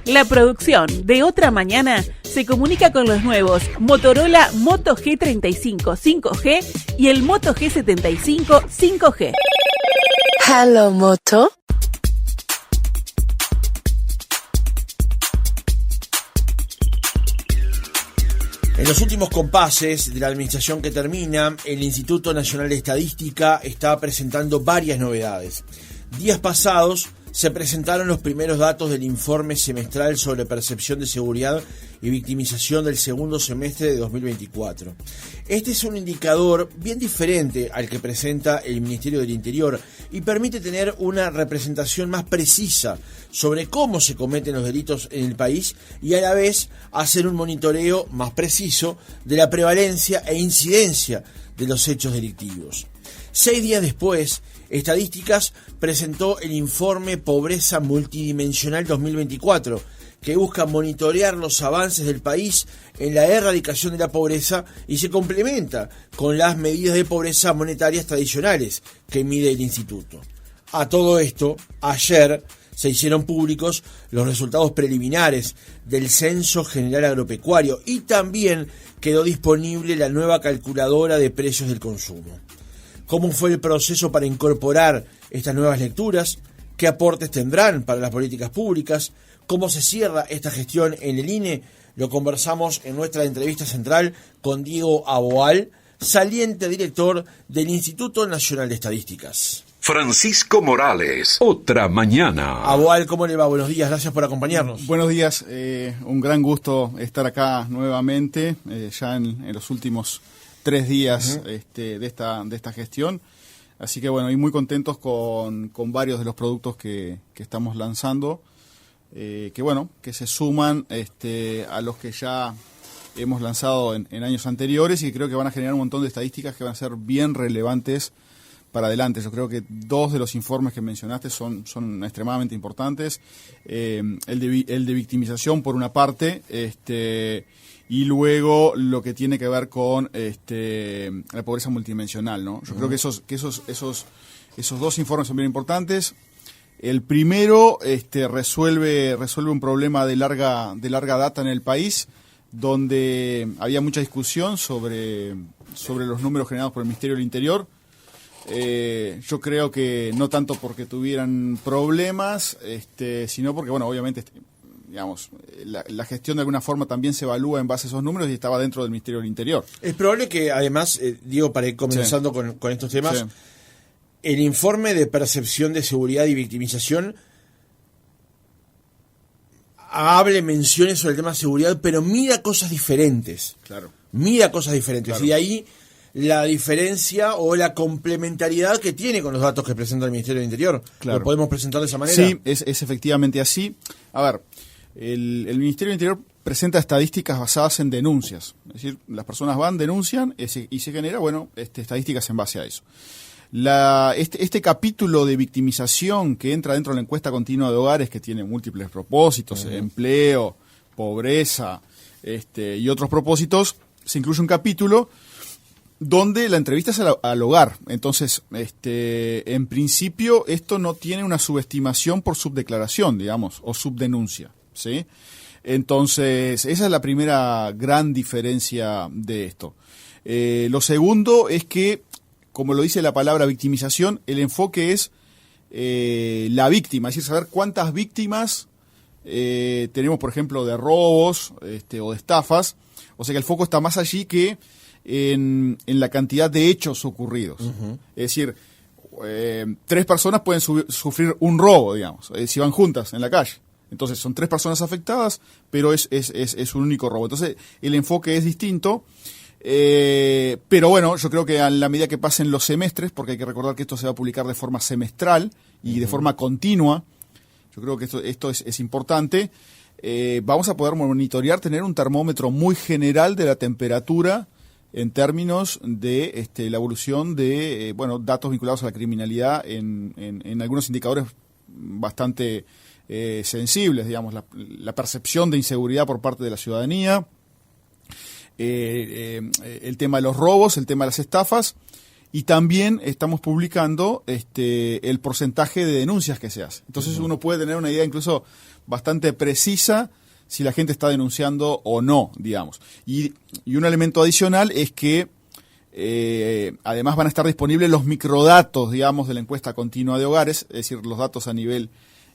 La producción de Otra Mañana se comunica con los nuevos Motorola Moto G35 5G y el Moto G75 5G. Hello, Moto. En los últimos compases de la administración que termina, el Instituto Nacional de Estadística está presentando varias novedades. Días pasados se presentaron los primeros datos del informe semestral sobre percepción de seguridad y victimización del segundo semestre de 2024. Este es un indicador bien diferente al que presenta el Ministerio del Interior y permite tener una representación más precisa sobre cómo se cometen los delitos en el país y a la vez hacer un monitoreo más preciso de la prevalencia e incidencia de los hechos delictivos. 6 días después, Estadísticas presentó el informe Pobreza Multidimensional 2024, que busca monitorear los avances del país en la erradicación de la pobreza y se complementa con las medidas de pobreza monetarias tradicionales que mide el instituto. A todo esto, ayer se hicieron públicos los resultados preliminares del Censo General Agropecuario y también quedó disponible la nueva calculadora de precios del consumo. ¿Cómo fue el proceso para incorporar estas nuevas lecturas? ¿Qué aportes tendrán para las políticas públicas? ¿Cómo se cierra esta gestión en el INE? Lo conversamos en nuestra entrevista central con Diego Aboal, saliente director del Instituto Nacional de Estadísticas. Francisco Morales, Otra Mañana. Aboal, ¿cómo le va? Buenos días, gracias por acompañarnos. Buenos días, un gran gusto estar acá nuevamente, ya en los últimos 3 días de esta gestión. Así que bueno, y muy contentos con varios de los productos que estamos lanzando, que se suman a los que ya hemos lanzado en años anteriores y que creo que van a generar un montón de estadísticas que van a ser bien relevantes para adelante. Yo creo que 2 de los informes que mencionaste son extremadamente importantes. El de victimización, por una parte, y luego lo que tiene que ver con la pobreza multidimensional, ¿no? Yo creo que esos 2 informes son bien importantes. El primero resuelve un problema de larga data en el país, donde había mucha discusión sobre los números generados por el Ministerio del Interior. Yo creo que no tanto porque tuvieran problemas, sino porque, bueno, obviamente, digamos, la gestión de alguna forma también se evalúa en base a esos números y estaba dentro del Ministerio del Interior. Es probable que, además, digo, para ir comenzando con estos temas, el informe de percepción de seguridad y victimización hable menciones sobre el tema de seguridad, pero mira cosas diferentes. Claro. Mira cosas diferentes. Claro. Y de ahí la diferencia o la complementariedad que tiene con los datos que presenta el Ministerio del Interior. Claro. ¿Lo podemos presentar de esa manera? Sí, es efectivamente así. A ver, el Ministerio del Interior presenta estadísticas basadas en denuncias. Es decir, las personas van, denuncian y se genera, estadísticas en base a eso. Este capítulo de victimización que entra dentro de la encuesta continua de hogares, que tiene múltiples propósitos, empleo, pobreza, y otros propósitos, se incluye un capítulo donde la entrevista es al hogar. Entonces, en principio, esto no tiene una subestimación por subdeclaración, digamos, o subdenuncia, ¿sí? Entonces, esa es la primera gran diferencia de esto. Lo segundo es que, como lo dice la palabra victimización, el enfoque es la víctima, es decir, saber cuántas víctimas tenemos, por ejemplo, de robos o de estafas. O sea que el foco está más allí que en la cantidad de hechos ocurridos. Es decir, 3 personas pueden sufrir un robo, digamos, si van juntas en la calle. Entonces son 3 personas afectadas, pero es un único robo. Entonces el enfoque es distinto. Pero bueno, yo creo que a la medida que pasen los semestres, porque hay que recordar que esto se va a publicar de forma semestral y de forma continua, yo creo que esto es importante, vamos a poder monitorear, tener un termómetro muy general de la temperatura en términos de la evolución de datos vinculados a la criminalidad en algunos indicadores bastante sensibles, digamos, la percepción de inseguridad por parte de la ciudadanía, el tema de los robos, el tema de las estafas y también estamos publicando el porcentaje de denuncias que se hace. Entonces uno puede tener una idea incluso bastante precisa si la gente está denunciando o no, digamos. Y un elemento adicional es que además van a estar disponibles los microdatos, digamos, de la encuesta continua de hogares, es decir, los datos a nivel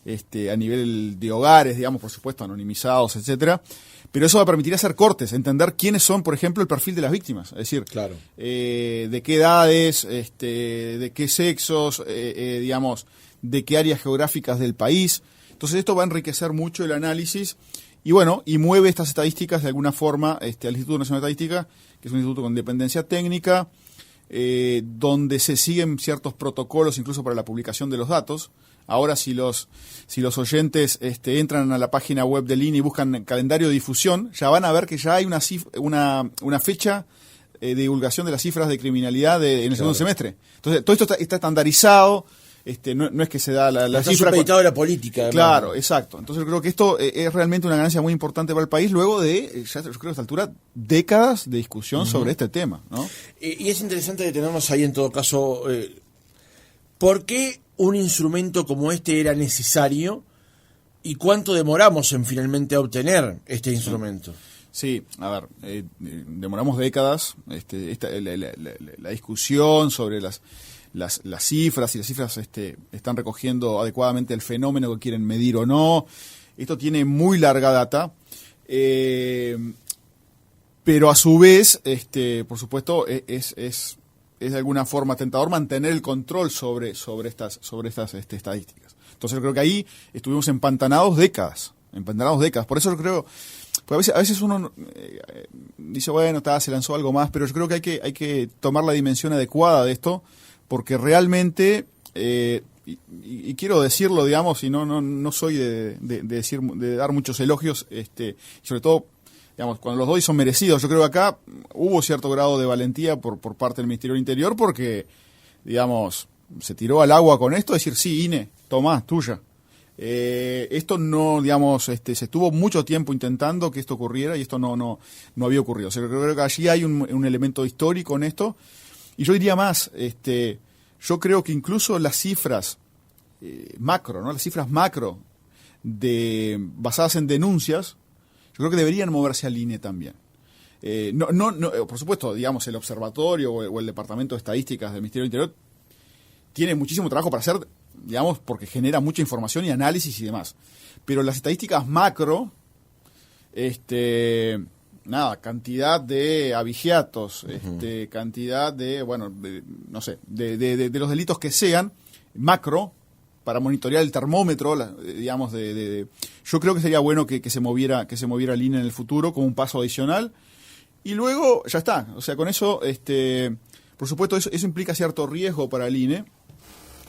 de hogares, digamos, por supuesto, anonimizados, etcétera. Pero eso va a permitir hacer cortes, entender quiénes son, por ejemplo, el perfil de las víctimas. Es decir, claro. De qué edades, de qué sexos, digamos, de qué áreas geográficas del país. Entonces esto va a enriquecer mucho el análisis y bueno, y mueve estas estadísticas de alguna forma al Instituto Nacional de Estadística, que es un instituto con dependencia técnica, donde se siguen ciertos protocolos incluso para la publicación de los datos. Ahora si los oyentes entran a la página web del INE y buscan calendario de difusión, ya van a ver que ya hay una fecha de divulgación de las cifras de criminalidad en el segundo semestre. Entonces todo esto está estandarizado. No es que se da la está cifra. supeditado a la política. Claro, además. exacto. Entonces creo que esto es realmente una ganancia muy importante para el país luego de, ya yo creo a esta altura, décadas de discusión sobre este tema, ¿no? Y es interesante detenernos ahí en todo caso. ¿Por qué un instrumento como este era necesario y cuánto demoramos en finalmente obtener este instrumento? Sí, a ver, demoramos décadas. La discusión sobre las cifras, y las cifras están recogiendo adecuadamente el fenómeno que quieren medir o no. Esto tiene muy larga data, pero a su vez, por supuesto, es de alguna forma tentador mantener el control sobre estas estadísticas. Entonces yo creo que ahí estuvimos empantanados décadas. Por eso yo creo, pues a veces uno dice, bueno, se lanzó algo más, pero yo creo que hay que tomar la dimensión adecuada de esto, porque realmente, y quiero decirlo, digamos, y no soy de dar muchos elogios, sobre todo, digamos, cuando los doy son merecidos. Yo creo que acá hubo cierto grado de valentía por parte del Ministerio del Interior, porque, digamos, se tiró al agua con esto, decir, sí, INE, tomá, tuya. Esto no, digamos, se estuvo mucho tiempo intentando que esto ocurriera y esto no había ocurrido. O sea, creo que allí hay un elemento histórico en esto. Y yo diría más, yo creo que incluso las cifras macro, ¿no? Las cifras macro basadas en denuncias, yo creo que deberían moverse al INE también. Por supuesto, digamos, el observatorio o el Departamento de Estadísticas del Ministerio del Interior tiene muchísimo trabajo para hacer, digamos, porque genera mucha información y análisis y demás. Pero las estadísticas macro, cantidad de abigeatos, cantidad de, de los delitos que sean, macro, para monitorear el termómetro, digamos, yo creo que sería bueno que se moviera el INE en el futuro como un paso adicional. Y luego, ya está. O sea, con eso, por supuesto, eso implica cierto riesgo para el INE.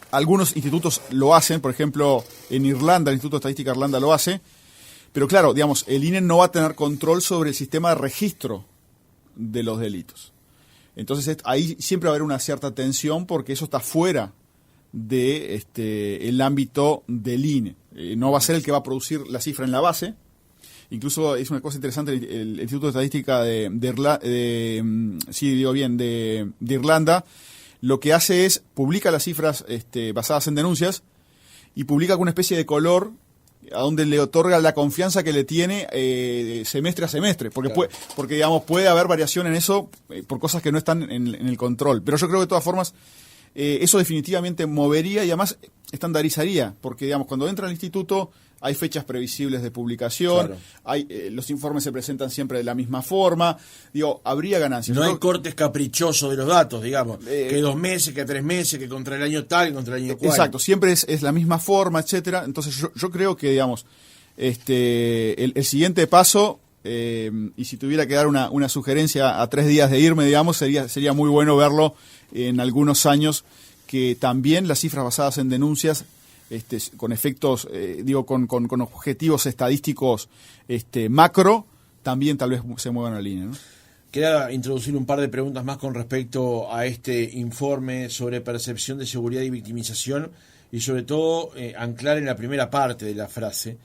Algunos institutos lo hacen, por ejemplo, en Irlanda, el Instituto de Estadística de Irlanda lo hace. Pero claro, digamos, el INE no va a tener control sobre el sistema de registro de los delitos. Entonces ahí siempre va a haber una cierta tensión porque eso está fuera de el ámbito del INE. No va a ser el que va a producir la cifra en la base. Incluso es una cosa interesante, el Instituto de Estadística de Irlanda, lo que hace es publica las cifras basadas en denuncias y publica con una especie de color a donde le otorga la confianza que le tiene semestre a semestre, porque claro. porque digamos puede haber variación en eso por cosas que no están en el control. Pero yo creo que de todas formas eso definitivamente movería y además estandarizaría, porque digamos cuando entra al instituto hay fechas previsibles de publicación, claro. Los informes se presentan siempre de la misma forma, habría ganancias. No hay cortes caprichosos de los datos, digamos, que 2 meses, que 3 meses, que contra el año tal, contra el año cual. Exacto, siempre es la misma forma, etcétera. Entonces yo creo que, digamos, el siguiente paso, y si tuviera que dar una sugerencia a 3 días de irme, digamos, sería muy bueno verlo en algunos años, que también las cifras basadas en denuncias, con efectos, con objetivos estadísticos macro, también tal vez se muevan a la línea, ¿no? Quería introducir un par de preguntas más con respecto a este informe sobre percepción de seguridad y victimización y sobre todo anclar en la primera parte de la frase.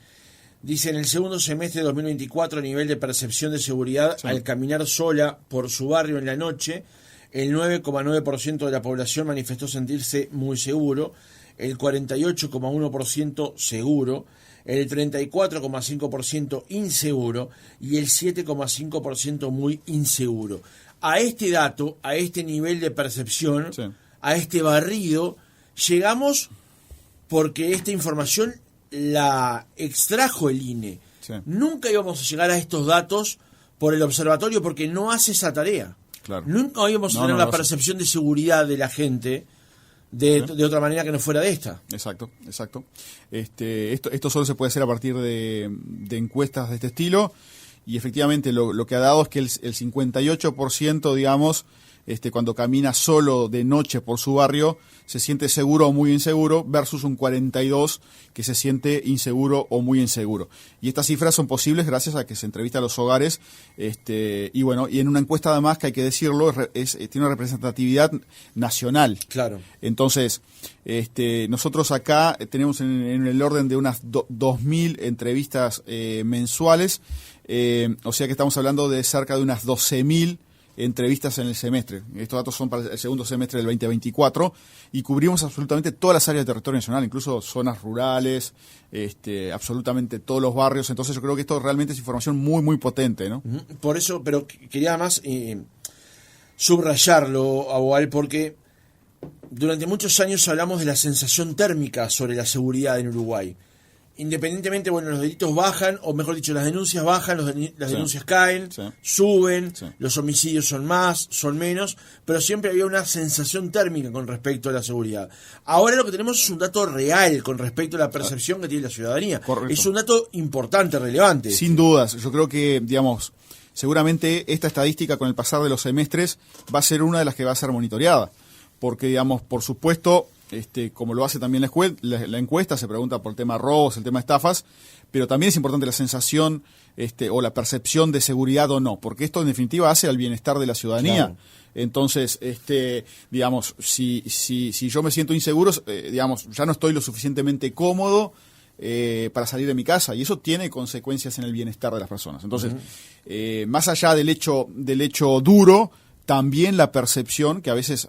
Dice, en el segundo semestre de 2024 a nivel de percepción de seguridad, sí, al caminar sola por su barrio en la noche, el 9,9% de la población manifestó sentirse muy seguro, el 48,1% seguro, el 34,5% inseguro y el 7,5% muy inseguro. A este dato, a este nivel de percepción, sí, a este barrido, llegamos porque esta información la extrajo el INE. Sí. Nunca íbamos a llegar a estos datos por el observatorio porque no hace esa tarea. Claro. Nunca íbamos a tener la percepción de seguridad de la gente de otra manera que no fuera de esta. Exacto. Esto solo se puede hacer a partir de encuestas de este estilo, y efectivamente lo que ha dado es que el 58%, digamos, cuando camina solo de noche por su barrio, se siente seguro o muy inseguro, versus un 42% que se siente inseguro o muy inseguro. Y estas cifras son posibles gracias a que se entrevista a los hogares, y en una encuesta además, que hay que decirlo, tiene una representatividad nacional. Claro. Entonces, nosotros acá tenemos en el orden de unas 2.000 entrevistas mensuales, o sea que estamos hablando de cerca de unas 12.000 entrevistas en el semestre. Estos datos son para el segundo semestre del 2024 y cubrimos absolutamente todas las áreas del territorio nacional, incluso zonas rurales, absolutamente todos los barrios. Entonces yo creo que esto realmente es información muy, muy potente, ¿no? Por eso, pero quería además subrayarlo, Aboal, porque durante muchos años hablamos de la sensación térmica sobre la seguridad en Uruguay. Independientemente, los delitos bajan, o mejor dicho, las denuncias bajan, las denuncias caen, suben, los homicidios son más, son menos, pero siempre había una sensación térmica con respecto a la seguridad. Ahora lo que tenemos es un dato real con respecto a la percepción que tiene la ciudadanía. Correcto. Es un dato importante, relevante. Sin dudas, yo creo que, seguramente esta estadística con el pasar de los semestres va a ser una de las que va a ser monitoreada, porque, por supuesto, como lo hace también la encuesta, se pregunta por el tema robos, el tema estafas, pero también es importante la sensación o la percepción de seguridad o no, porque esto en definitiva hace al bienestar de la ciudadanía. Claro. Entonces, si yo me siento inseguro, ya no estoy lo suficientemente cómodo para salir de mi casa, y eso tiene consecuencias en el bienestar de las personas. Entonces, más allá del hecho duro, también la percepción, que a veces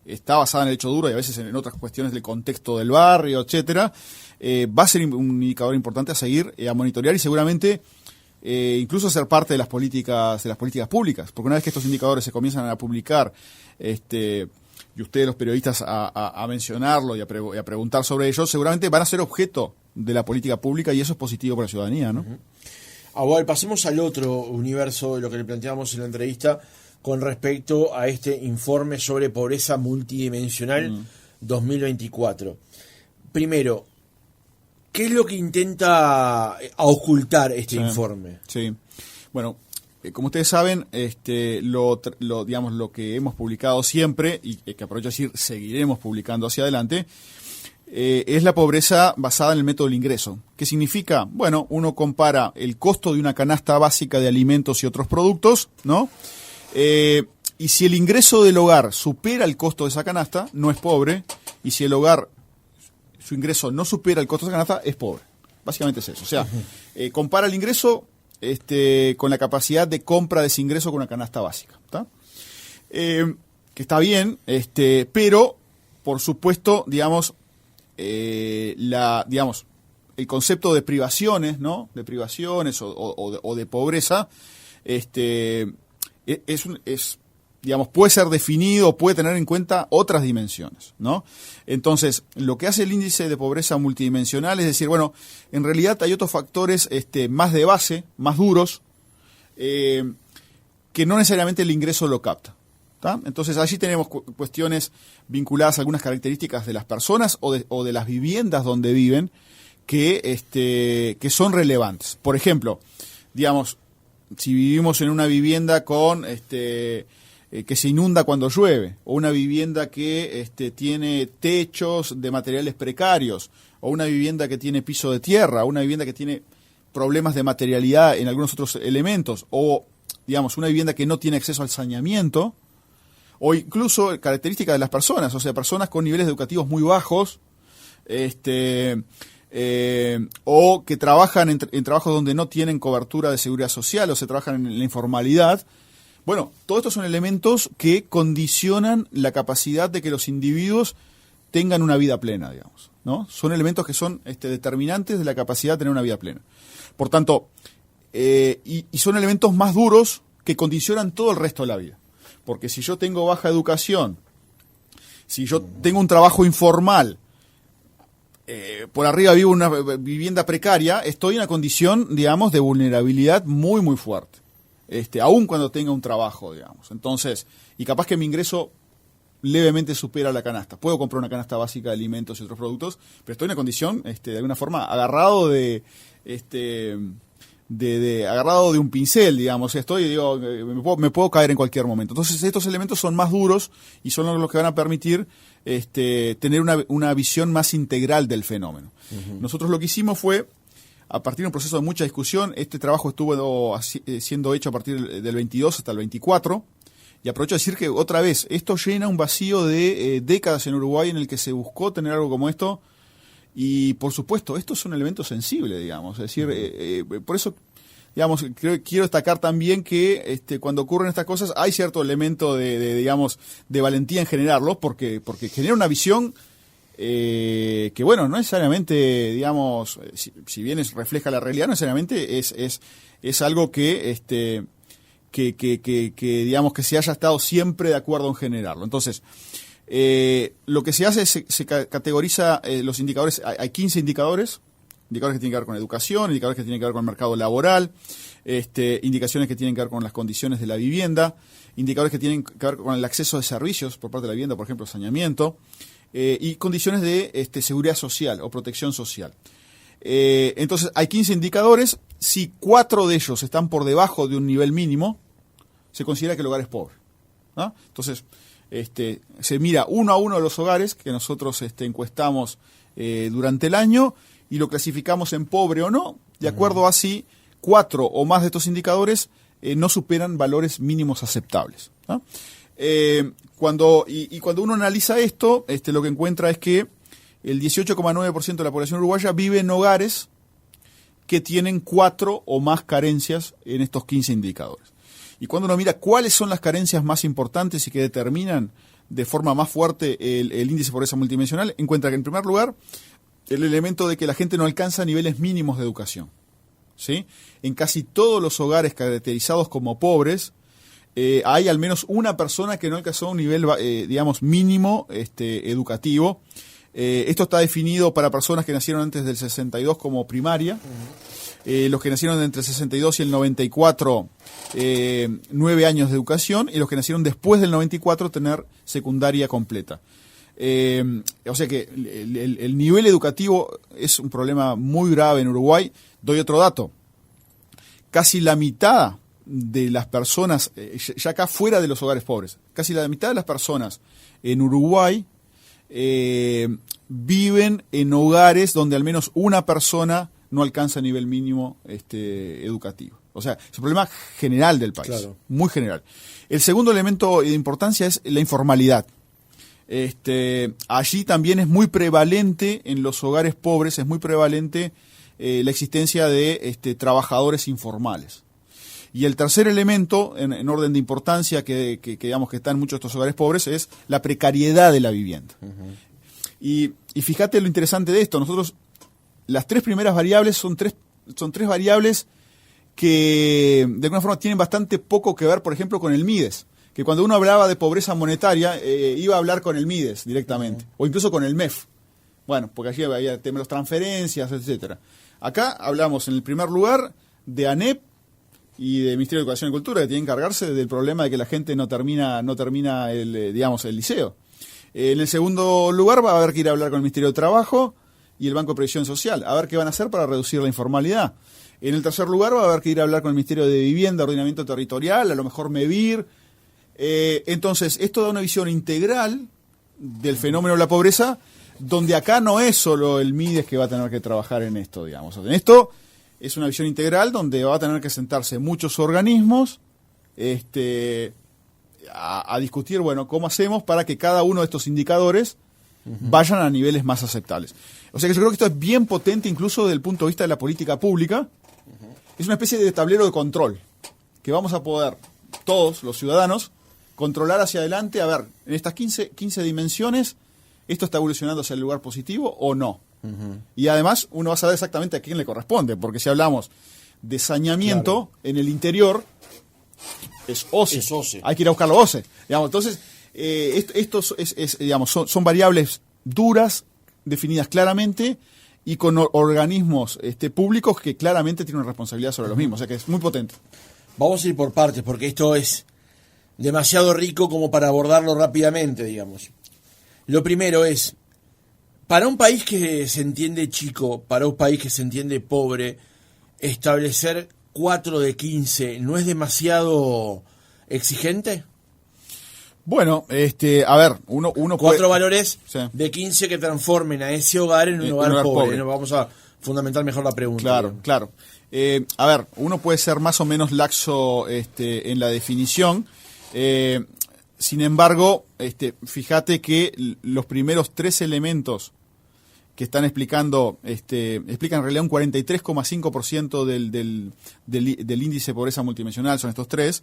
está basada en el hecho duro y a veces en otras cuestiones del contexto del barrio, etcétera, va a ser un indicador importante a seguir, a monitorear, y seguramente incluso ser parte de las políticas públicas, porque una vez que estos indicadores se comienzan a publicar, y ustedes los periodistas a mencionarlo y a preguntar sobre ellos, seguramente van a ser objeto de la política pública, y eso es positivo para la ciudadanía, ¿no? Ahora pasemos al otro universo de lo que le planteamos en la entrevista, con respecto a este informe sobre pobreza multidimensional 2024. Primero, ¿qué es lo que intenta ocultar este informe? Sí, bueno, como ustedes saben, lo que hemos publicado siempre, y que aprovecho a decir, seguiremos publicando hacia adelante, es la pobreza basada en el método del ingreso. ¿Qué significa? Bueno, uno compara el costo de una canasta básica de alimentos y otros productos, ¿no? Y si el ingreso del hogar supera el costo de esa canasta, no es pobre, y si el hogar, su ingreso no supera el costo de esa canasta, es pobre. Básicamente es eso. O sea, compara el ingreso con la capacidad de compra de ese ingreso con una canasta básica. ¿Está? Que está bien, pero, por supuesto, el concepto de privaciones, ¿no? De privaciones o de pobreza, puede ser definido, puede tener en cuenta otras dimensiones, ¿no? Entonces, lo que hace el índice de pobreza multidimensional es decir, en realidad hay otros factores más de base, más duros, que no necesariamente el ingreso lo capta. ¿Tá? Entonces, allí tenemos cuestiones vinculadas a algunas características de las personas o de las viviendas donde viven que son relevantes. Por ejemplo, si vivimos en una vivienda que se inunda cuando llueve, o una vivienda que tiene techos de materiales precarios, o una vivienda que tiene piso de tierra, o una vivienda que tiene problemas de materialidad en algunos otros elementos, o una vivienda que no tiene acceso al saneamiento, o incluso características de las personas, o sea, personas con niveles educativos muy bajos, o que trabajan en trabajos donde no tienen cobertura de seguridad social, o se trabajan en la informalidad. Bueno, todos estos son elementos que condicionan la capacidad de que los individuos tengan una vida plena, digamos, ¿no? Son elementos que son determinantes de la capacidad de tener una vida plena. Por tanto, y son elementos más duros que condicionan todo el resto de la vida. Porque si yo tengo baja educación, si yo tengo un trabajo informal, por arriba vivo en una vivienda precaria, estoy en una condición, digamos, de vulnerabilidad muy, muy fuerte. Aún cuando tenga un trabajo, digamos. Entonces, y capaz que mi ingreso levemente supera la canasta. Puedo comprar una canasta básica de alimentos y otros productos, pero estoy en una condición, de alguna forma, agarrado agarrado de un pincel, digamos. Me puedo caer en cualquier momento. Entonces, estos elementos son más duros y son los que van a permitir tener una visión más integral del fenómeno. Uh-huh. Nosotros lo que hicimos fue, a partir de un proceso de mucha discusión, este trabajo estuvo siendo hecho a partir del 22 hasta el 24, y aprovecho a decir que, otra vez, esto llena un vacío de décadas en Uruguay en el que se buscó tener algo como esto, y, por supuesto, esto es un elemento sensible, digamos. Es decir, por eso, digamos, quiero destacar también que cuando ocurren estas cosas hay cierto elemento digamos, de valentía en generarlo, porque genera una visión que, bueno, no necesariamente, digamos, si bien refleja la realidad, no necesariamente es algo que digamos, que se haya estado siempre de acuerdo en generarlo. Entonces, lo que se hace es se categoriza los indicadores. Hay 15 indicadores que tienen que ver con educación, indicadores que tienen que ver con el mercado laboral, indicaciones que tienen que ver con las condiciones de la vivienda, indicadores que tienen que ver con el acceso de servicios por parte de la vivienda, por ejemplo, saneamiento, y condiciones de seguridad social o protección social. Entonces, hay 15 indicadores. Si 4 de ellos están por debajo de un nivel mínimo, se considera que el hogar es pobre, ¿no? Entonces, se mira uno a uno de los hogares que nosotros encuestamos durante el año y lo clasificamos en pobre o no, de acuerdo a si 4 o más de estos indicadores no superan valores mínimos aceptables, ¿no? Cuando uno analiza esto, lo que encuentra es que el 18,9% de la población uruguaya vive en hogares que tienen 4 o más carencias en estos 15 indicadores. Y cuando uno mira cuáles son las carencias más importantes y que determinan de forma más fuerte el índice de pobreza multidimensional, encuentra que, en primer lugar, el elemento de que la gente no alcanza niveles mínimos de educación, ¿sí? En casi todos los hogares caracterizados como pobres, hay al menos una persona que no alcanzó un nivel, digamos, mínimo educativo. Esto está definido para personas que nacieron antes del 62 como primaria. Los que nacieron entre el 62 y el 94, 9 años de educación, y los que nacieron después del 94, tener secundaria completa. O sea que el nivel educativo es un problema muy grave en Uruguay. Doy otro dato. Casi la mitad de las personas, ya acá fuera de los hogares pobres, casi la mitad de las personas en Uruguay viven en hogares donde al menos una persona no alcanza nivel mínimo educativo. O sea, es un problema general del país, claro, muy general. El segundo elemento de importancia es la informalidad. Allí también es muy prevalente, en los hogares pobres, es muy prevalente la existencia de trabajadores informales. Y el tercer elemento, en orden de importancia, que digamos que está en muchos de estos hogares pobres, es la precariedad de la vivienda. Uh-huh. Y fíjate lo interesante de esto. Nosotros, las 3 primeras variables son tres variables que de alguna forma tienen bastante poco que ver, por ejemplo, con el MIDES. Que cuando uno hablaba de pobreza monetaria, iba a hablar con el MIDES directamente, o incluso con el MEF. Bueno, porque allí había temas de transferencias, etcétera. Acá hablamos, en el primer lugar, de ANEP y del Ministerio de Educación y Cultura, que tienen que encargarse del problema de que la gente no termina el liceo. En el segundo lugar, va a haber que ir a hablar con el Ministerio de Trabajo y el Banco de Previsión Social, a ver qué van a hacer para reducir la informalidad. En el tercer lugar, va a haber que ir a hablar con el Ministerio de Vivienda, Ordenamiento Territorial, a lo mejor MEVIR. Entonces, esto da una visión integral del fenómeno de la pobreza, donde acá no es solo el MIDES que va a tener que trabajar en esto, digamos. En esto es una visión integral donde va a tener que sentarse muchos organismos a discutir, bueno, cómo hacemos para que cada uno de estos indicadores vayan a niveles más aceptables. O sea que yo creo que esto es bien potente incluso desde el punto de vista de la política pública. Es una especie de tablero de control que vamos a poder todos los ciudadanos, controlar hacia adelante, a ver, en estas 15 dimensiones, ¿esto está evolucionando hacia el lugar positivo o no? Y además uno va a saber exactamente a quién le corresponde, porque si hablamos de saneamiento en el interior, es OCE. Hay que ir a buscarlo OCE. Digamos, entonces, estos digamos, son variables duras, definidas claramente, y con organismos públicos que claramente tienen una responsabilidad sobre los mismos. O sea que es muy potente. Vamos a ir por partes, porque esto es demasiado rico como para abordarlo rápidamente, digamos. Lo primero es, para un país que se entiende chico, para un país que se entiende pobre, establecer 4 de 15 ¿no es demasiado exigente? Bueno, a ver, uno 4 valores sí. de 15 que transformen a ese hogar en un hogar pobre. Vamos a fundamentar mejor la pregunta. Claro. A ver, uno puede ser más o menos laxo en la definición. Sin embargo, fíjate que los primeros 3 elementos que están explican en realidad un 43,5% del índice de pobreza multidimensional, son estos 3.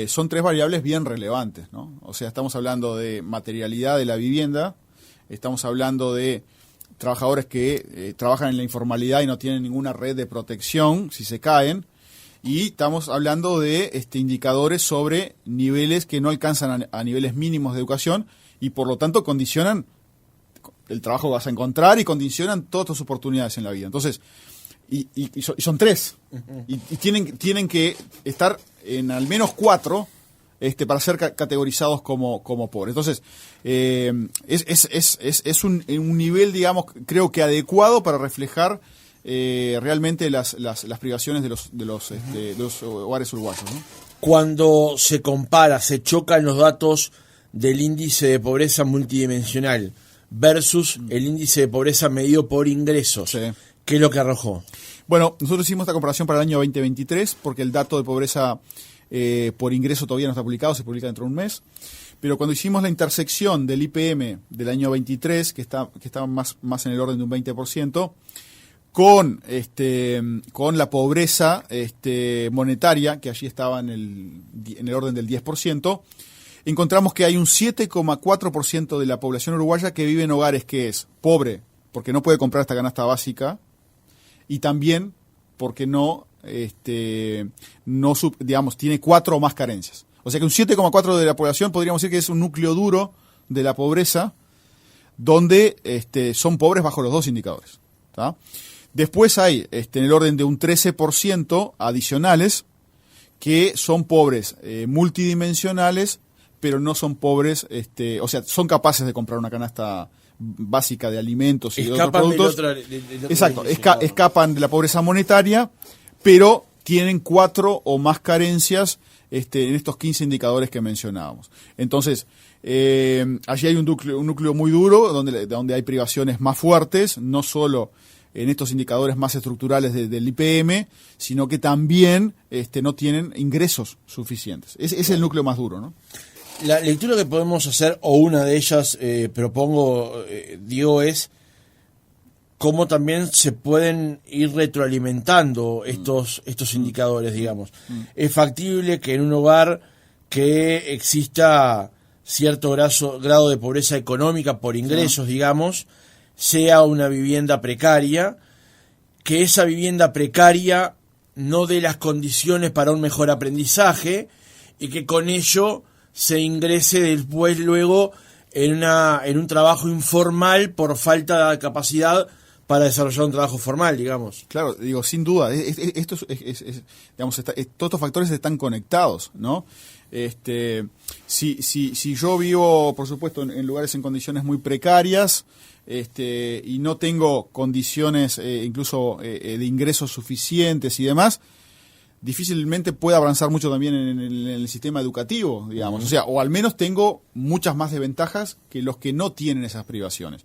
Son 3 variables bien relevantes, ¿no? O sea, estamos hablando de materialidad de la vivienda, estamos hablando de trabajadores que trabajan en la informalidad y no tienen ninguna red de protección si se caen, y estamos hablando de indicadores sobre niveles que no alcanzan a niveles mínimos de educación y por lo tanto condicionan el trabajo que vas a encontrar y condicionan todas tus oportunidades en la vida. Entonces, y son 3, y tienen que estar en al menos 4 para ser categorizados como pobres. Entonces, es un nivel, digamos, creo que adecuado para reflejar realmente las privaciones de los hogares uruguayos, ¿no? Cuando se compara, se chocan los datos del índice de pobreza multidimensional versus el índice de pobreza medido por ingresos, sí. ¿Qué es lo que arrojó? Bueno, nosotros hicimos esta comparación para el año 2023 porque el dato de pobreza por ingreso todavía no está publicado, se publica dentro de un mes. Pero cuando hicimos la intersección del IPM del año 23, que estaba más en el orden de un 20%, con la pobreza monetaria, que allí estaba en el orden del 10%, encontramos que hay un 7,4% de la población uruguaya que vive en hogares que es pobre porque no puede comprar esta canasta básica y también porque digamos, tiene 4 o más carencias. O sea que un 7,4% de la población podríamos decir que es un núcleo duro de la pobreza donde son pobres bajo los 2 indicadores. ¿Tá? Después hay en el orden de un 13% adicionales que son pobres multidimensionales, pero no son pobres, o sea, son capaces de comprar una canasta básica de alimentos y de otros productos. Exacto, escapan de la pobreza monetaria, pero tienen 4 o más carencias en estos 15 indicadores que mencionábamos. Entonces, allí hay un núcleo muy duro donde hay privaciones más fuertes, no solo en estos indicadores más estructurales del IPM, sino que también no tienen ingresos suficientes. Es el núcleo más duro, ¿no? La lectura que podemos hacer, o una de ellas, propongo, Diego, es cómo también se pueden ir retroalimentando estos indicadores, digamos. Es factible que en un hogar que exista cierto grado de pobreza económica por ingresos, digamos, sea una vivienda precaria, que esa vivienda precaria no dé las condiciones para un mejor aprendizaje y que con ello se ingrese después luego en un trabajo informal por falta de capacidad para desarrollar un trabajo formal, digamos. Claro, digo, sin duda, digamos, todos estos factores están conectados, ¿no? Si yo vivo, por supuesto, en lugares en condiciones muy precarias, y no tengo condiciones incluso de ingresos suficientes y demás, difícilmente puede avanzar mucho también en el sistema educativo, digamos. O sea, o al menos tengo muchas más desventajas que los que no tienen esas privaciones.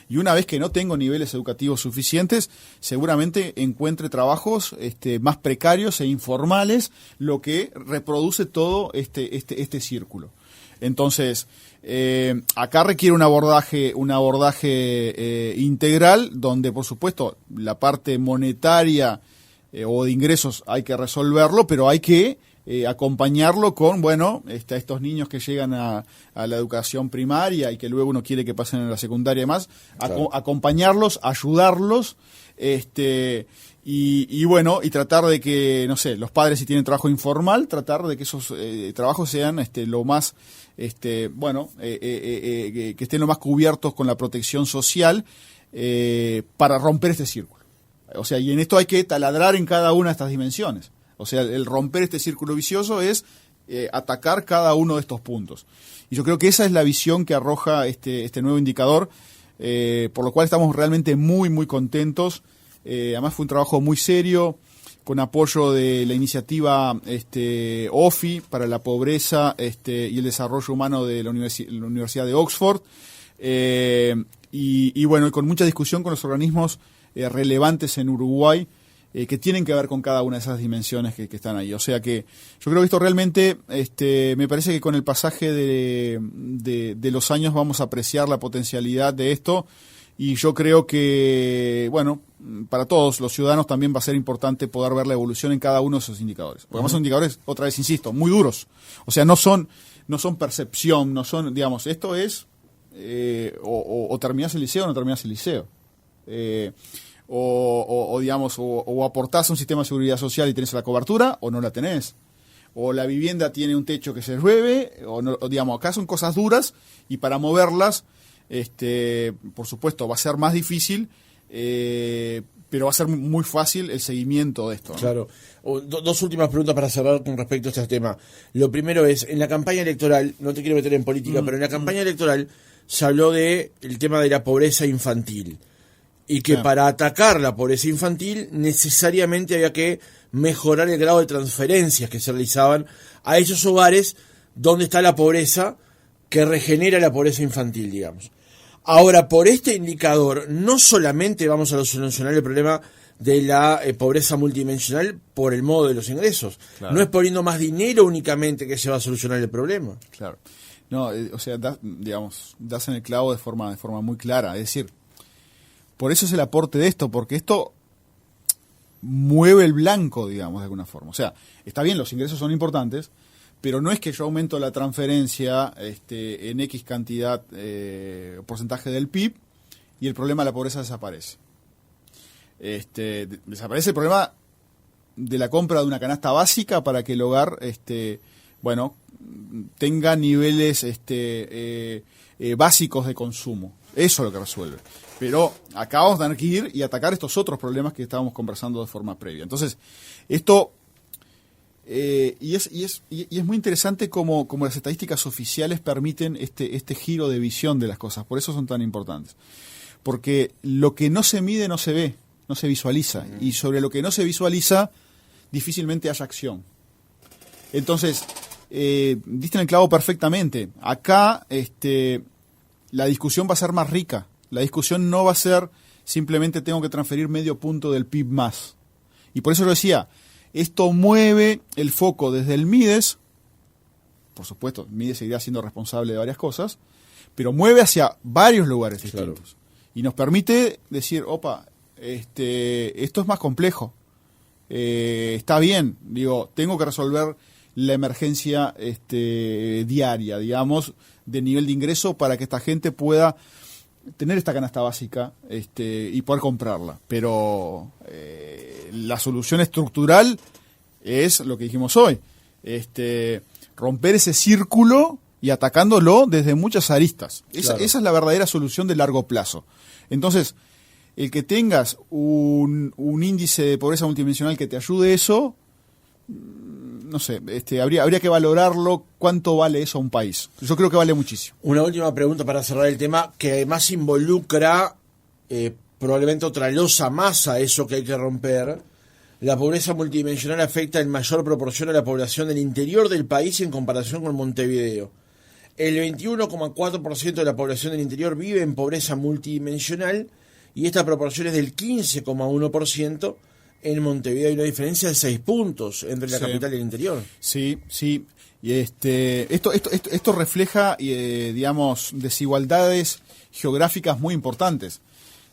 Y una vez que no tengo niveles educativos suficientes, seguramente encuentre trabajos más precarios e informales, lo que reproduce todo este círculo. Entonces, acá requiere un abordaje integral, donde por supuesto la parte monetaria o de ingresos hay que resolverlo, pero hay que acompañarlo con, bueno, a estos niños que llegan a la educación primaria y que luego uno quiere que pasen a la secundaria y demás, Claro. acompañarlos, ayudarlos, y bueno, y tratar de que, no sé, los padres si tienen trabajo informal, tratar de que esos trabajos sean lo más, que estén lo más cubiertos con la protección social, para romper este círculo. O sea, y en esto hay que taladrar en cada una de estas dimensiones. O sea, el romper este círculo vicioso es atacar cada uno de estos puntos. Y yo creo que esa es la visión que arroja este nuevo indicador, por lo cual estamos realmente muy, muy contentos. Además fue un trabajo muy serio, con apoyo de la iniciativa OFI para la pobreza y el desarrollo humano de la Universidad de Oxford. Y bueno, y con mucha discusión con los organismos relevantes en Uruguay, que tienen que ver con cada una de esas dimensiones que están ahí. O sea que yo creo que esto realmente, me parece que con el pasaje de los años vamos a apreciar la potencialidad de esto, y yo creo que, bueno, para todos los ciudadanos también va a ser importante poder ver la evolución en cada uno de esos indicadores. Porque además son indicadores, otra vez insisto, muy duros. O sea, no son percepción, no son, digamos, esto es o terminás el liceo o no terminás el liceo. O aportás a un sistema de seguridad social y tenés la cobertura o no la tenés. O la vivienda tiene un techo que se llueve, o no, digamos, acá son cosas duras, y para moverlas, por supuesto, va a ser más difícil, pero va a ser muy fácil el seguimiento de esto, ¿no? Claro. Dos últimas preguntas para cerrar con respecto a este tema. Lo primero es, en la campaña electoral, no te quiero meter en política, pero en la campaña electoral se habló de el tema de la pobreza infantil. Y que para atacar la pobreza infantil necesariamente había que mejorar el grado de transferencias que se realizaban a esos hogares donde está la pobreza, que regenera la pobreza infantil, digamos. Ahora, por este indicador, no solamente vamos a solucionar el problema de la pobreza multidimensional por el modo de los ingresos. Claro. No es poniendo más dinero únicamente que se va a solucionar el problema. Claro. No, o sea, das en el clavo de forma muy clara. Es decir, por eso es el aporte de esto, porque esto mueve el blanco, digamos, de alguna forma. O sea, está bien, los ingresos son importantes, pero no es que yo aumento la transferencia en X cantidad, porcentaje del PIB, y el problema de la pobreza desaparece. Desaparece el problema de la compra de una canasta básica para que el hogar, tenga niveles básicos de consumo. Eso es lo que resuelve. Pero acá vamos a tener que ir y atacar estos otros problemas que estábamos conversando de forma previa. Entonces, esto... y es muy interesante cómo las estadísticas oficiales permiten este giro de visión de las cosas. Por eso son tan importantes. Porque lo que no se mide no se ve, no se visualiza. Y sobre lo que no se visualiza, difícilmente haya acción. Entonces, diste en el clavo perfectamente. Acá la discusión va a ser más rica. La discusión no va a ser simplemente tengo que transferir medio punto del PIB más. Y por eso yo decía, esto mueve el foco desde el MIDES, por supuesto, el MIDES seguirá siendo responsable de varias cosas, pero mueve hacia varios lugares distintos. Claro. Y nos permite decir, opa, esto es más complejo. Está bien, digo, tengo que resolver la emergencia diaria, digamos, de nivel de ingreso para que esta gente pueda tener esta canasta básica y poder comprarla. Pero la solución estructural es lo que dijimos hoy, romper ese círculo y atacándolo desde muchas aristas. Esa es la verdadera solución de largo plazo. Entonces, el que tengas un índice de pobreza multidimensional que te ayude eso, no sé, habría que valorarlo, cuánto vale eso a un país. Yo creo que vale muchísimo. Una última pregunta para cerrar el tema, que además involucra probablemente otra losa más a eso que hay que romper. La pobreza multidimensional afecta en mayor proporción a la población del interior del país en comparación con Montevideo. El 21,4% de la población del interior vive en pobreza multidimensional y esta proporción es del 15,1%. En Montevideo hay una diferencia de 6 puntos entre la capital y el interior. Sí. Y esto refleja, digamos, desigualdades geográficas muy importantes.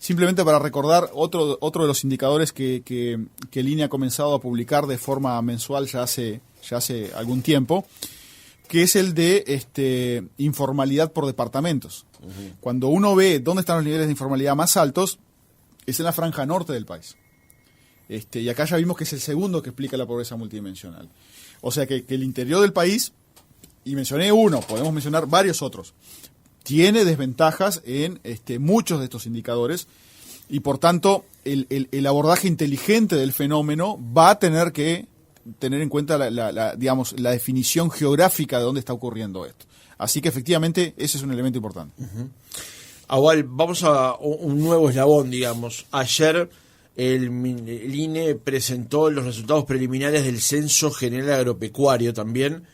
Simplemente para recordar otro de los indicadores que el INE ha comenzado a publicar de forma mensual ya hace ya hace algún tiempo, que es el de informalidad por departamentos. Cuando uno ve dónde están los niveles de informalidad más altos, es en la franja norte del país. Y acá ya vimos que es el segundo que explica la pobreza multidimensional. O sea que el interior del país, y mencioné uno, podemos mencionar varios otros, tiene desventajas en muchos de estos indicadores, y por tanto el abordaje inteligente del fenómeno va a tener que tener en cuenta la definición geográfica de dónde está ocurriendo esto. Así que efectivamente ese es un elemento importante. Agual, vamos a un nuevo eslabón, digamos. Ayer el INE presentó los resultados preliminares del Censo General Agropecuario también.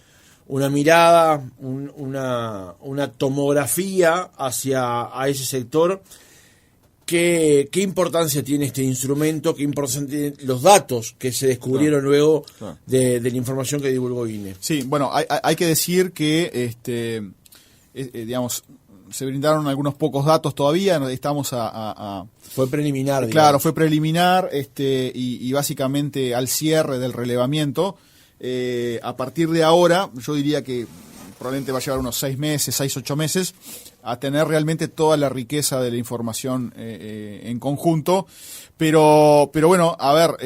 Una mirada, una tomografía a ese sector. ¿Qué importancia tiene este instrumento? ¿Qué importancia tienen los datos que se descubrieron luego de la información que divulgó INE? Sí, bueno, hay que decir que, digamos, se brindaron algunos pocos datos todavía, estamos Fue preliminar, digamos. Claro, fue preliminar, y básicamente al cierre del relevamiento. A partir de ahora, yo diría que probablemente va a llevar unos 6-8 meses, a tener realmente toda la riqueza de la información en conjunto. Pero bueno, a ver,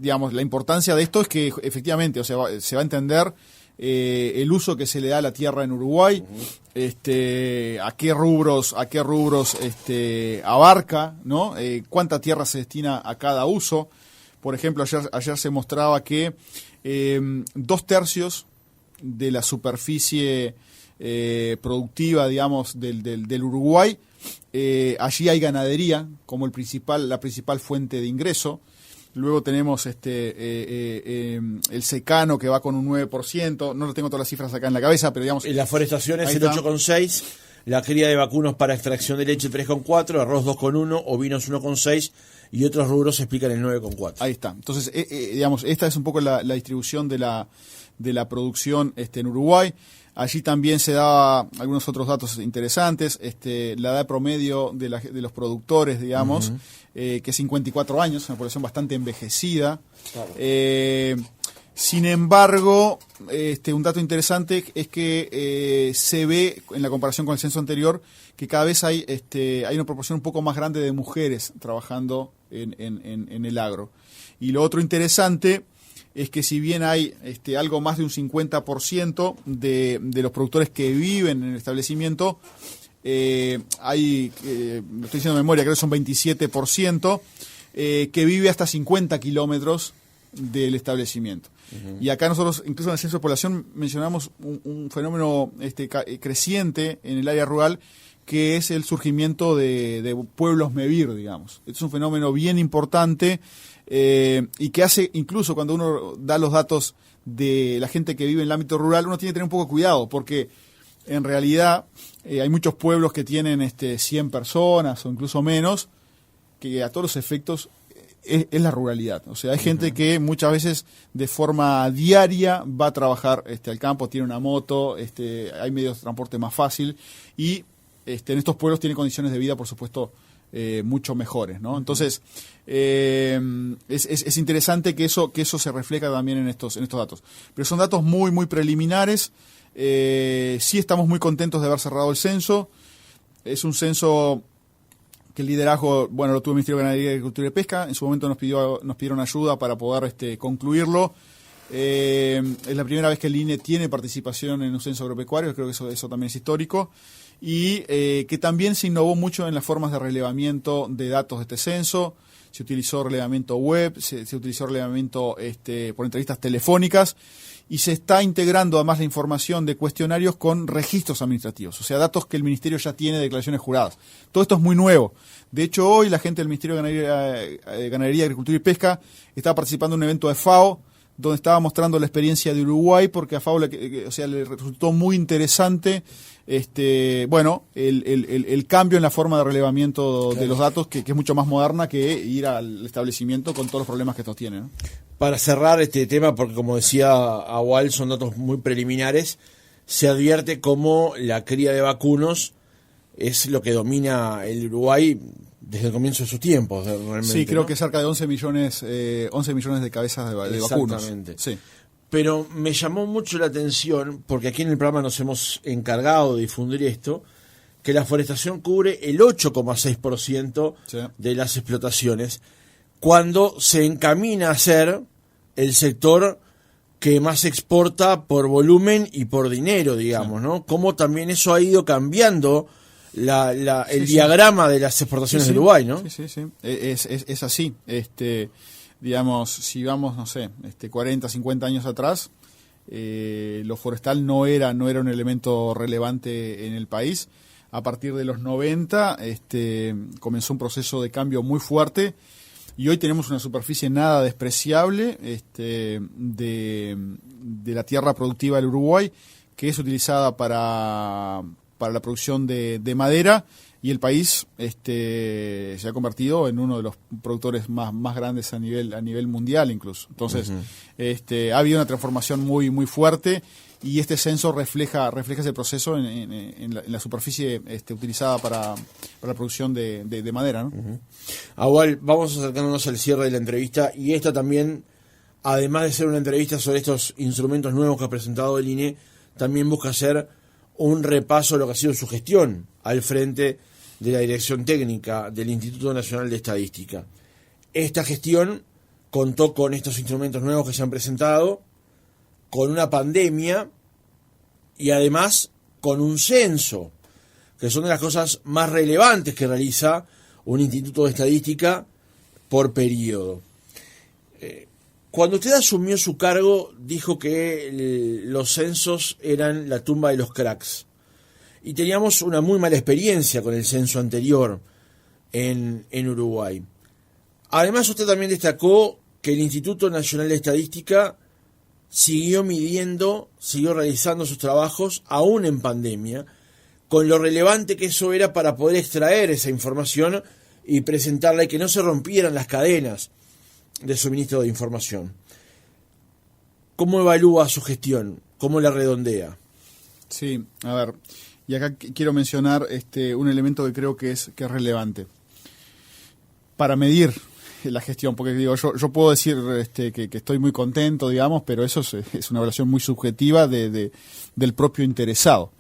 digamos, la importancia de esto es que efectivamente, o sea, se va a entender el uso que se le da a la tierra en Uruguay, a qué rubros abarca, ¿no? Cuánta tierra se destina a cada uso. Por ejemplo, ayer se mostraba que 2/3 de la superficie productiva, digamos, del Uruguay, allí hay ganadería como la principal fuente de ingreso. Luego tenemos el secano, que va con un 9%, no tengo todas las cifras acá en la cabeza, pero digamos... La forestación es el 8,6%, la cría de vacunos para extracción de leche 3,4%, arroz 2,1%, ovinos 1,6%, y otros rubros explican el 9,4%. Ahí está. Entonces, digamos, esta es un poco la distribución de la producción en Uruguay. Allí también se daba algunos otros datos interesantes, la edad promedio de los productores, digamos, que es 54 años, una población bastante envejecida. Claro. Sin embargo, un dato interesante es que se ve, en la comparación con el censo anterior, que cada vez hay una proporción un poco más grande de mujeres trabajando en el agro. Y lo otro interesante es que si bien hay algo más de un 50% de los productores que viven en el establecimiento, hay, lo estoy diciendo de memoria, creo que son 27%, que vive hasta 50 kilómetros del establecimiento. Y acá nosotros, incluso en el censo de población, mencionamos un fenómeno creciente en el área rural, que es el surgimiento de pueblos MEVIR, digamos. Este es un fenómeno bien importante, y que hace, incluso cuando uno da los datos de la gente que vive en el ámbito rural, uno tiene que tener un poco de cuidado, porque en realidad hay muchos pueblos que tienen 100 personas o incluso menos, que a todos los efectos es la ruralidad. O sea, hay gente que muchas veces de forma diaria va a trabajar al campo, tiene una moto, hay medios de transporte más fácil, y en estos pueblos tiene condiciones de vida, por supuesto, mucho mejores, ¿no? Entonces, es interesante que eso se refleja también en estos datos. Pero son datos muy, muy preliminares. Sí estamos muy contentos de haber cerrado el censo. Es un censo que el liderazgo, bueno, lo tuvo el Ministerio de Ganadería, Agricultura y Pesca. En su momento nos pidieron ayuda para poder concluirlo. Es la primera vez que el INE tiene participación en un censo agropecuario, creo que eso también es histórico. Y que también se innovó mucho en las formas de relevamiento de datos de este censo. Se utilizó relevamiento web, se utilizó relevamiento por entrevistas telefónicas, y se está integrando además la información de cuestionarios con registros administrativos, o sea, datos que el Ministerio ya tiene de declaraciones juradas. Todo esto es muy nuevo. De hecho, hoy la gente del Ministerio de Ganadería, Agricultura y Pesca está participando en un evento de FAO, donde estaba mostrando la experiencia de Uruguay, porque a FAO le resultó muy interesante el cambio en la forma de relevamiento de los datos, que es mucho más moderna que ir al establecimiento con todos los problemas que estos tienen, ¿no? Para cerrar este tema, porque como decía Agual, son datos muy preliminares, se advierte cómo la cría de vacunos es lo que domina el Uruguay desde el comienzo de sus tiempos, realmente. Sí, creo ¿no? que cerca de 11 millones de cabezas de vacunos. Exactamente. Sí. Pero me llamó mucho la atención, porque aquí en el programa nos hemos encargado de difundir esto, que la forestación cubre el 8,6% Sí. de las explotaciones, cuando se encamina a ser el sector que más exporta por volumen y por dinero, digamos, ¿no? Cómo también eso ha ido cambiando el diagrama de las exportaciones de Uruguay, ¿no? Sí. Es así. Digamos, si vamos, no sé, 40, 50 años atrás, lo forestal no era un elemento relevante en el país. A partir de los 90 comenzó un proceso de cambio muy fuerte y hoy tenemos una superficie nada despreciable de la tierra productiva del Uruguay, que es utilizada para la producción de madera, y el país se ha convertido en uno de los productores más grandes a nivel mundial incluso. Entonces, ha habido una transformación muy muy fuerte, y este censo refleja ese proceso en la superficie utilizada para la producción de madera, ¿no? Ahora vamos acercándonos al cierre de la entrevista, y esta también, además de ser una entrevista sobre estos instrumentos nuevos que ha presentado el INE, también busca hacer un repaso de lo que ha sido su gestión al frente de la Dirección Técnica del Instituto Nacional de Estadística. Esta gestión contó con estos instrumentos nuevos que se han presentado, con una pandemia y además con un censo, que son de las cosas más relevantes que realiza un instituto de estadística por periodo. Cuando usted asumió su cargo, dijo que los censos eran la tumba de los cracks. Y teníamos una muy mala experiencia con el censo anterior en Uruguay. Además, usted también destacó que el Instituto Nacional de Estadística siguió realizando sus trabajos, aún en pandemia, con lo relevante que eso era para poder extraer esa información y presentarla, y que no se rompieran las cadenas de suministro de información. ¿Cómo evalúa su gestión? ¿Cómo la redondea? Sí, a ver, y acá quiero mencionar un elemento que creo que es relevante para medir la gestión, porque digo, yo puedo decir que estoy muy contento, digamos, pero eso es una evaluación muy subjetiva del propio interesado.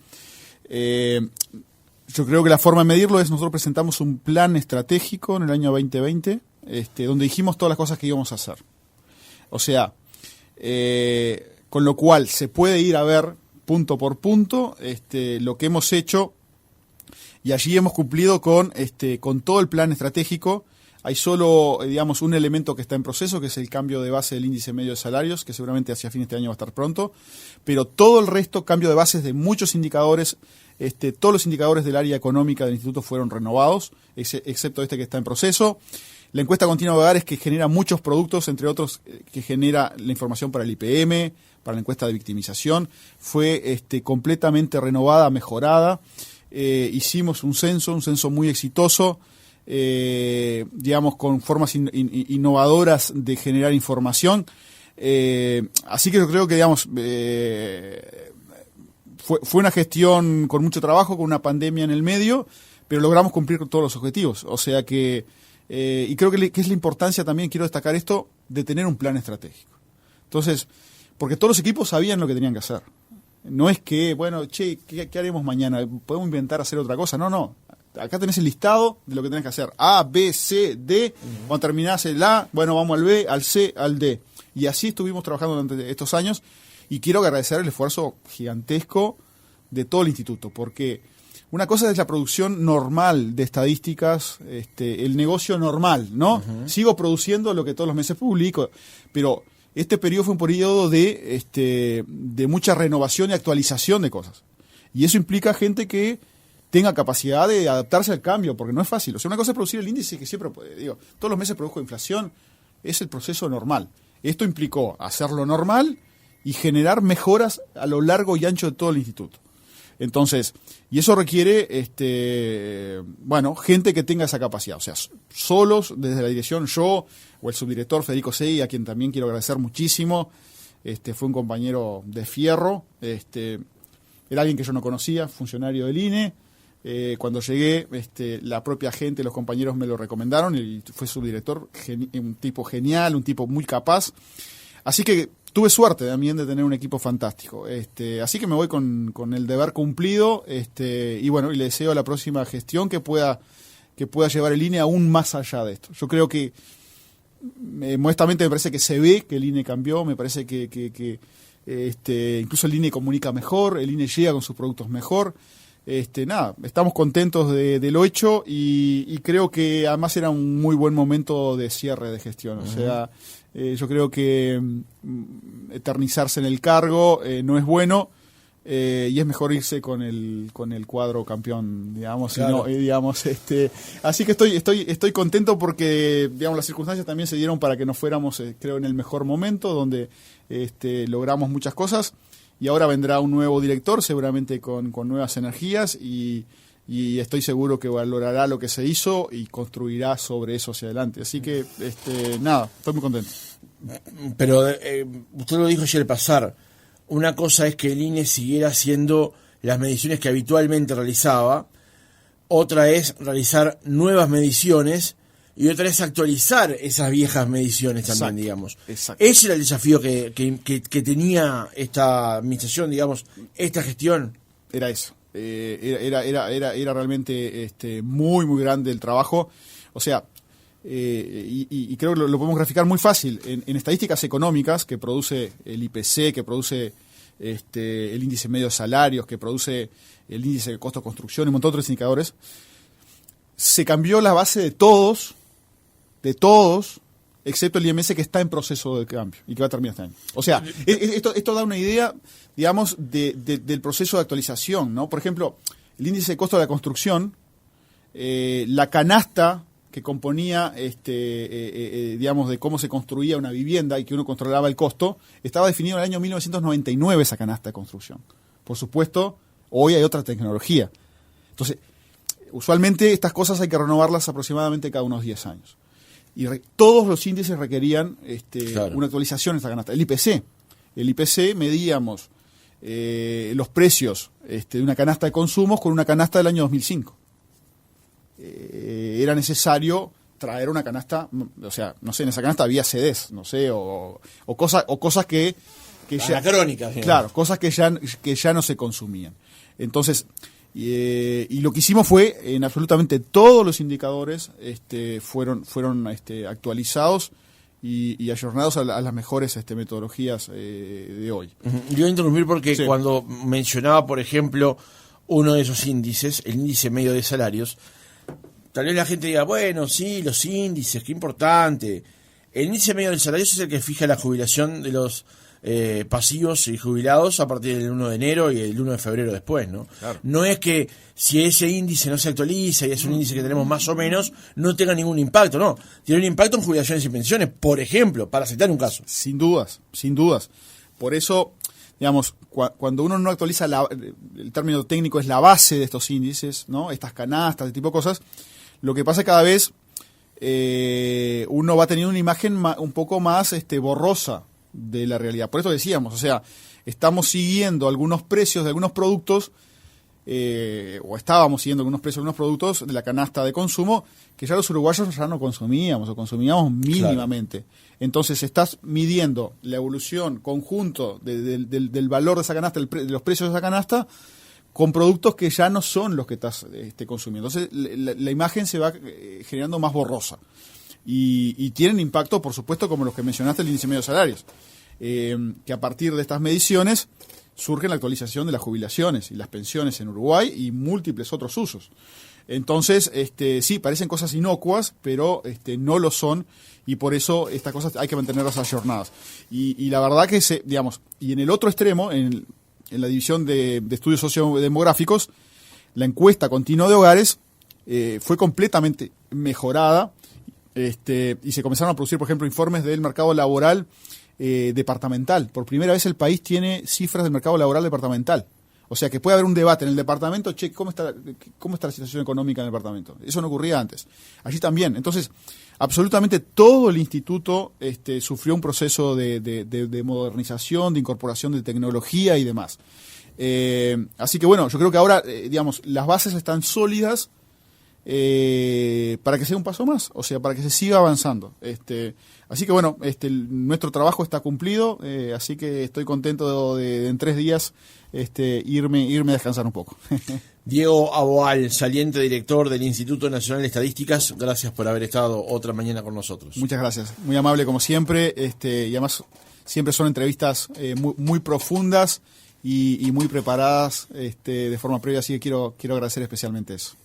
Yo creo que la forma de medirlo es: nosotros presentamos un plan estratégico en el año 2020, donde dijimos todas las cosas que íbamos a hacer. O sea, con lo cual se puede ir a ver punto por punto lo que hemos hecho, y allí hemos cumplido con todo el plan estratégico. Hay solo, digamos, un elemento que está en proceso, que es el cambio de base del índice medio de salarios, que seguramente hacia fin de este año va a estar pronto, pero todo el resto, cambio de bases de muchos indicadores. Todos los indicadores del área económica del instituto fueron renovados, excepto que está en proceso. La encuesta continua de hogares, que genera muchos productos, entre otros que genera la información para el IPM, para la encuesta de victimización, fue completamente renovada, mejorada. Hicimos un censo muy exitoso, digamos, con formas innovadoras de generar información. Así que yo creo que, digamos, fue una gestión con mucho trabajo, con una pandemia en el medio, pero logramos cumplir con todos los objetivos. O sea que, y creo que es la importancia también, quiero destacar esto, de tener un plan estratégico. Entonces, porque todos los equipos sabían lo que tenían que hacer. No es que, bueno, che, ¿qué haremos mañana? ¿Podemos inventar hacer otra cosa? No. Acá tenés el listado de lo que tenés que hacer. A, B, C, D. Cuando terminás el A, bueno, vamos al B, al C, al D. Y así estuvimos trabajando durante estos años. Y quiero agradecer el esfuerzo gigantesco de todo el instituto, porque una cosa es la producción normal de estadísticas, el negocio normal, ¿no? Uh-huh. Sigo produciendo lo que todos los meses publico, pero este periodo fue un periodo de mucha renovación y actualización de cosas. Y eso implica gente que tenga capacidad de adaptarse al cambio, porque no es fácil. O sea, una cosa es producir el índice, que siempre, todos los meses produjo inflación, es el proceso normal. Esto implicó hacerlo normal y generar mejoras a lo largo y ancho de todo el instituto. Entonces, y eso requiere, gente que tenga esa capacidad. O sea, solos, desde la dirección, yo o el subdirector Federico Segui, a quien también quiero agradecer muchísimo, fue un compañero de fierro, era alguien que yo no conocía, funcionario del INE, Cuando llegué, la propia gente, los compañeros me lo recomendaron y fue subdirector, un tipo genial, un tipo muy capaz. Así que tuve suerte también de tener un equipo fantástico. Así que me voy con el deber cumplido y bueno, y le deseo a la próxima gestión que pueda llevar el INE aún más allá de esto. Yo creo que, modestamente, me parece que se ve que el INE cambió, me parece que incluso el INE comunica mejor, el INE llega con sus productos mejor. Estamos contentos de lo hecho y creo que además era un muy buen momento de cierre de gestión. O sea, yo creo que eternizarse en el cargo no es bueno y es mejor irse con el cuadro campeón, digamos. Claro. Así que estoy contento porque, digamos, las circunstancias también se dieron para que nos fuéramos, creo, en el mejor momento, donde logramos muchas cosas. Y ahora vendrá un nuevo director, seguramente con nuevas energías, y estoy seguro que valorará lo que se hizo y construirá sobre eso hacia adelante. Así que, estoy muy contento. Pero usted lo dijo ayer al pasar, una cosa es que el INE siguiera haciendo las mediciones que habitualmente realizaba, otra es realizar nuevas mediciones y otra es actualizar esas viejas mediciones también, Exacto, digamos. exacto. Ese era el desafío que tenía esta administración, digamos, esta gestión. Era eso. Era realmente muy, muy grande el trabajo. O sea, y creo que lo podemos graficar muy fácil. En estadísticas económicas que produce el IPC, que produce el índice medio de salarios, que produce el índice de costo de construcción y un montón de otros indicadores, se cambió la base de todos, excepto el IMS, que está en proceso de cambio y que va a terminar este año. O sea, esto da una idea, digamos, del proceso de actualización, ¿no? Por ejemplo, el índice de costo de la construcción, la canasta que componía, digamos, de cómo se construía una vivienda y que uno controlaba el costo, estaba definido en el año 1999 esa canasta de construcción. Por supuesto, hoy hay otra tecnología. Entonces, usualmente estas cosas hay que renovarlas aproximadamente cada unos 10 años. Y todos los índices requerían Claro. una actualización de esta canasta. El IPC medíamos los precios de una canasta de consumos con una canasta del año 2005. Era necesario traer una canasta, o sea, no sé, en esa canasta había CDs, no sé, o cosas que ya... Anacrónicas, digamos. Claro, cosas que ya no se consumían. Entonces... Y lo que hicimos fue, en absolutamente todos los indicadores fueron actualizados y ayornados a las mejores metodologías de hoy. Yo voy a interrumpir porque Sí. cuando mencionaba, por ejemplo, uno de esos índices, el índice medio de salarios, tal vez la gente diga, bueno, sí, los índices, qué importante. El índice medio de salarios es el que fija la jubilación de los pasivos y jubilados a partir del 1 de enero y el 1 de febrero después, ¿no? Claro. No es que si ese índice no se actualiza y es un índice que tenemos más o menos, no tenga ningún impacto, no. Tiene un impacto en jubilaciones y pensiones, por ejemplo, para citar un caso. Sin dudas. Por eso, digamos, cuando uno no actualiza, el término técnico es la base de estos índices, ¿no? Estas canastas, este tipo de cosas, lo que pasa cada vez uno va teniendo una imagen un poco más borrosa de la realidad. Por eso decíamos, o sea, estamos siguiendo algunos precios de algunos productos, o estábamos siguiendo algunos precios de algunos productos de la canasta de consumo que ya los uruguayos ya no consumíamos o consumíamos mínimamente. Claro. Entonces estás midiendo la evolución conjunto del valor de esa canasta, de los precios de esa canasta, con productos que ya no son los que estás consumiendo. Entonces la imagen se va generando más borrosa. Y tienen impacto, por supuesto, como los que mencionaste, el índice medio de salarios, que a partir de estas mediciones surge la actualización de las jubilaciones y las pensiones en Uruguay y múltiples otros usos. Entonces, sí, parecen cosas inocuas, pero no lo son, y por eso estas cosas hay que mantenerlas ayornadas. Y la verdad que, digamos, y en el otro extremo, en la división de estudios sociodemográficos, la encuesta continua de hogares fue completamente mejorada. Y se comenzaron a producir, por ejemplo, informes del mercado laboral departamental. Por primera vez el país tiene cifras del mercado laboral departamental. O sea que puede haber un debate en el departamento, ¿cómo está la situación económica en el departamento? Eso no ocurría antes. Allí también. Entonces, absolutamente todo el instituto sufrió un proceso de modernización, de incorporación de tecnología y demás. Así que bueno, yo creo que ahora, digamos, las bases están sólidas para que sea un paso más, o sea, para que se siga avanzando. Así que bueno, nuestro trabajo está cumplido, así que estoy contento de en 3 días irme a descansar un poco. Diego Aboal, saliente director del Instituto Nacional de Estadísticas, gracias por haber estado otra mañana con nosotros. Muchas gracias, muy amable como siempre, y además siempre son entrevistas muy profundas y muy preparadas de forma previa, así que quiero agradecer especialmente eso.